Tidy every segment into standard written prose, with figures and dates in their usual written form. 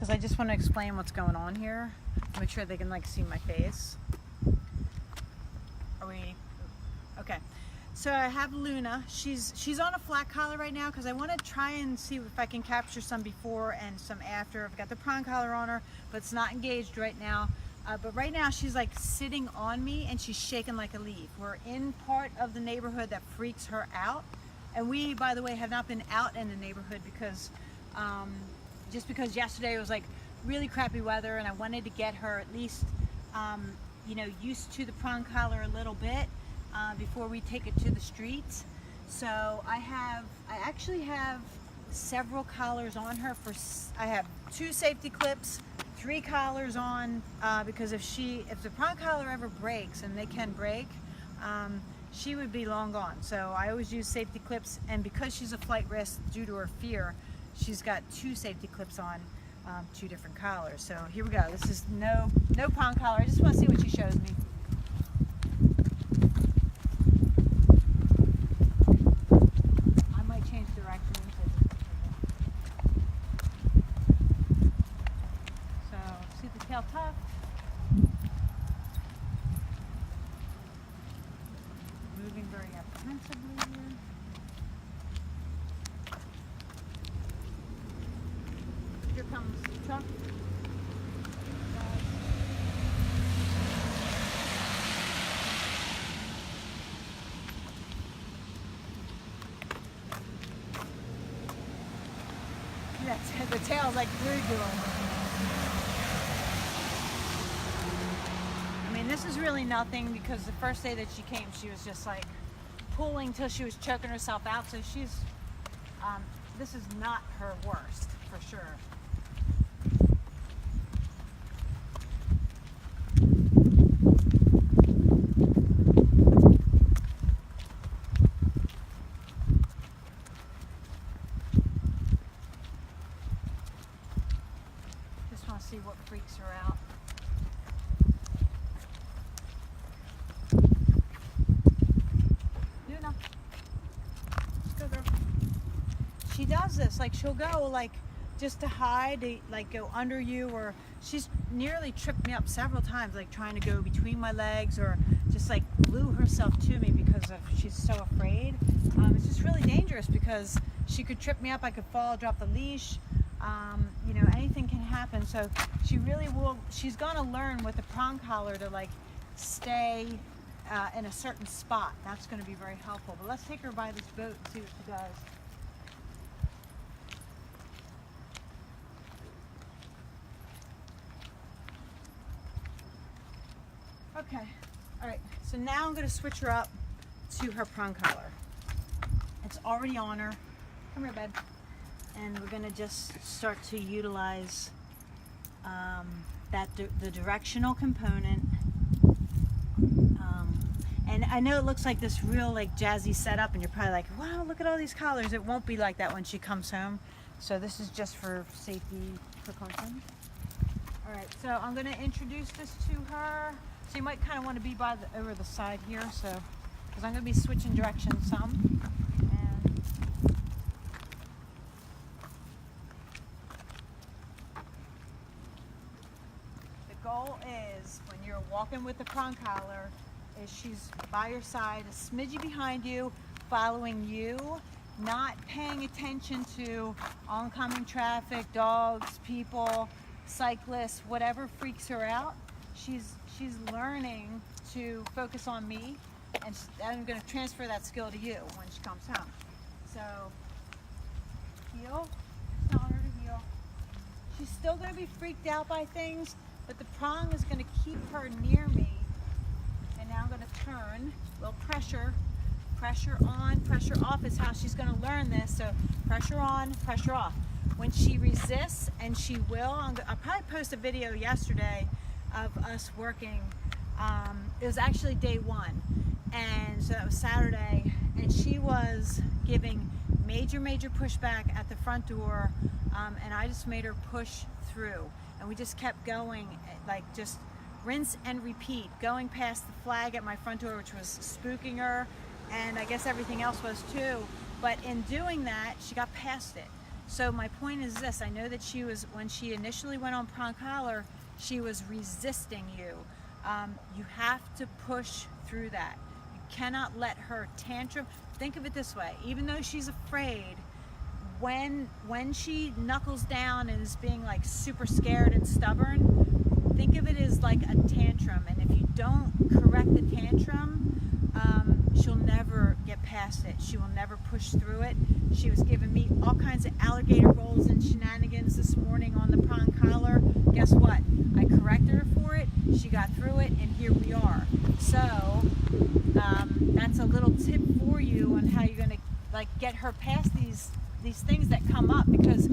because I just want to explain what's going on here. Make sure they can like see my face. Are we okay? So I have Luna. She's on a flat collar right now because I want to try and see if I can capture some before and some after. I've got the prong collar on her, but it's not engaged right now. But right now she's like sitting on me and she's shaking like a leaf. We're in part of the neighborhood that freaks her out. And we, by the way, have not been out in the neighborhood because just because yesterday it was like really crappy weather and I wanted to get her at least you know, used to the prong collar a little bit before we take it to the streets. So I actually have several collars on her. I have 2 safety clips, 3 collars on because if the prong collar ever breaks, and they can break, she would be long gone. So I always use safety clips, and because she's a flight risk due to her fear, she's got 2 safety clips on 2 different collars. So here we go. This is no prong collar. I just want to see what she shows me. I might change direction. So see the tail tuck. Moving very apprehensively here. Here comes the truck. That's the tail's like glued to him. I mean, this is really nothing because the first day that she came, she was just like pulling till she was choking herself out. So she's, this is not her worst for sure. Just want to see what freaks her out. She does this, like she'll go like just to hide, like go under you, or she's nearly tripped me up several times, like trying to go between my legs or just like glue herself to me because she's so afraid. It's just really dangerous because she could trip me up, I could fall, drop the leash, you know, anything can happen. So she really will, she's gonna learn with the prong collar to like stay in a certain spot. That's gonna be very helpful. But let's take her by this boat and see what she does. Okay, all right, so now I'm going to switch her up to her prong collar. It's already on her. Come here, babe. And we're going to just start to utilize the directional component. And I know it looks like this real like jazzy setup, and you're probably like, wow, look at all these collars. It won't be like that when she comes home. So this is just for safety precautions. All right, so I'm going to introduce this to her. So you might kind of want to be by over the side here, so because I'm going to be switching directions some. And the goal is when you're walking with the prong collar, is she's by your side, a smidgy behind you, following you, not paying attention to oncoming traffic, dogs, people, cyclists, whatever freaks her out. She's learning to focus on me, and I'm going to transfer that skill to you when she comes home. So, heel, tell her to heel. She's still going to be freaked out by things, but the prong is going to keep her near me. And now I'm going to turn, a little pressure on, pressure off is how she's going to learn this. So pressure on, pressure off. When she resists, and she will, I'll probably post a video yesterday of us working. It was actually day 1, and so that was Saturday, and she was giving major pushback at the front door, and I just made her push through, and we just kept going, like just rinse and repeat, going past the flag at my front door, which was spooking her, and I guess everything else was too. But in doing that, she got past it. So my point is this, I know that she was, when she initially went on prong collar, she was resisting you. You have to push through that. You cannot let her tantrum. Think of it this way, even though she's afraid, when she knuckles down and is being like super scared and stubborn, think of it as like a tantrum. And if you don't correct the tantrum, she'll never get past it. She will never push through it. She was giving me all kinds of alligator rolls and shenanigans this morning on the prong collar. Guess what? I corrected her for it. She got through it, and here we are. So that's a little tip for you on how you're going to like get her past these things that come up, because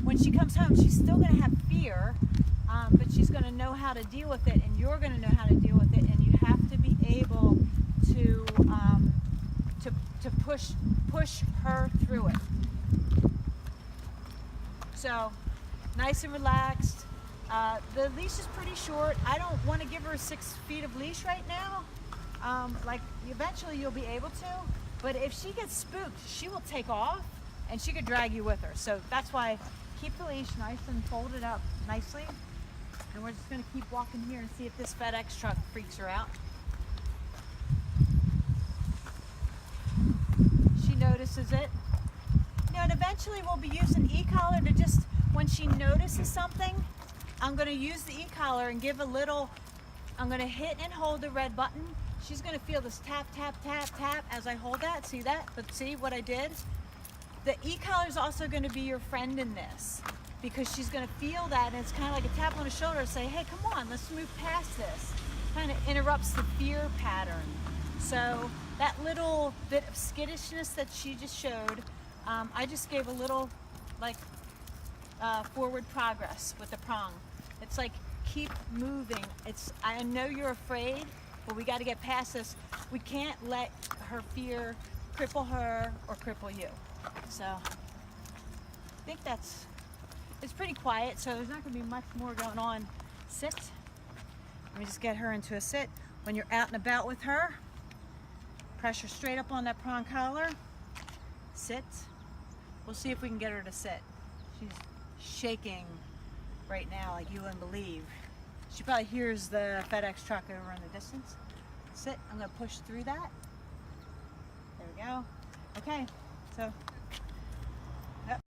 when she comes home, she's still going to have fear, but she's going to know how to deal with it, and you're going to know how to deal with it, and you have to be able to push her through it. So nice and relaxed. The leash is pretty short. I don't want to give her 6 feet of leash right now. Like eventually you'll be able to, but if she gets spooked, she will take off and she could drag you with her. So that's why keep the leash nice and folded up nicely. And we're just going to keep walking here and see if this FedEx truck freaks her out. She notices it. You know, and eventually we'll be using e-collar to just, when she notices something, I'm going to use the e-collar and give a little, I'm going to hit and hold the red button. She's going to feel this tap, tap, tap, tap as I hold that. See that? But see what I did? The e-collar is also going to be your friend in this, because she's going to feel that, and it's kind of like a tap on the shoulder to say, hey, come on, let's move past this. Kind of interrupts the fear pattern. So that little bit of skittishness that she just showed, I just gave a little like forward progress with the prong. It's like, keep moving. I know you're afraid, but we got to get past this. We can't let her fear cripple her or cripple you. So I think it's pretty quiet, so there's not going to be much more going on. Sit. Let me just get her into a sit. When you're out and about with her, pressure straight up on that prong collar. Sit. We'll see if we can get her to sit. She's shaking right now like you wouldn't believe. She probably hears the FedEx truck over in the distance. Sit. I'm going to push through that. There we go. Okay, so